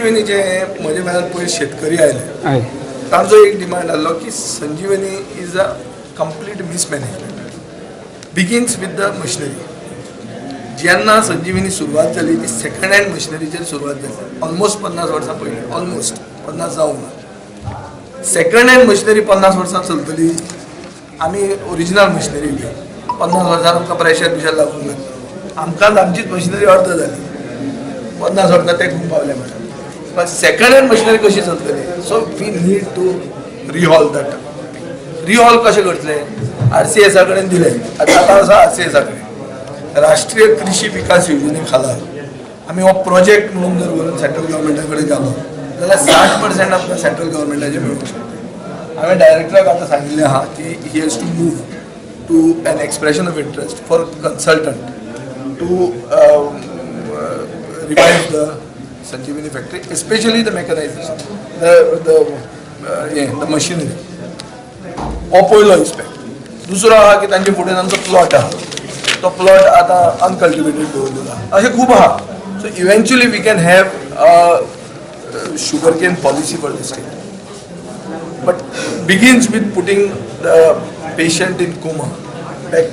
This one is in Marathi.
संजीवनीचे म्हजे म्हळ्यार पयर शेतकरी आयले तांचो एक डिमांड आसलो की Sanjivani is a complete mismanagement begins with the machinery जेन्ना संजीवनी सुरवात जाली ती सेकंड हँड मशिनरीचेर सुरवात जाली ऑलमोस्ट 50 वर्सां पयलीं ऑलमोस्ट 50 जावंक सेकंड हँड मशिनरी 50 वर्सां चलतली आमी ओरिजिनल मशिनरी घेतली 50 वर्सां आमकां प्रेशर लागूंक ना आमकां आमचीच मशिनरी अर्द जाली 50 वर्सां ते खूब पावले म्हणून पण सेकंड हँड मशिनरी कशी चलतली so we need to rehaul that rehaul कशें करतले RCS कडेन दिले आतां आसा RCS कडेन राष्ट्रीय कृषी विकास योजने खाला आमी हो प्रोजेक्ट म्हणून जर व्हरून सेंट्रल गव्हर्मेंटा कडेन गेलो जाल्यार 60% ऑफ द सेंट्रल गव्हर्मेंटाचे मेळूंक शकता हांवें डायरेक्टराक आतां सांगिल्लें आहा की ही has to move to an expression of interest for consultant to revive the Sanjivani factory, especially the mechanization, the machinery. हो पयलो इस्पेक्ट दुसरो आहा की तांचे फुडें तांचो प्लॉट आहा तो प्लॉट आतां अनकल्टिवेटेड दवरलेलो आहा अशें खूब आहा so eventually we can have sugar cane policy for the state but begins with putting the patient in coma back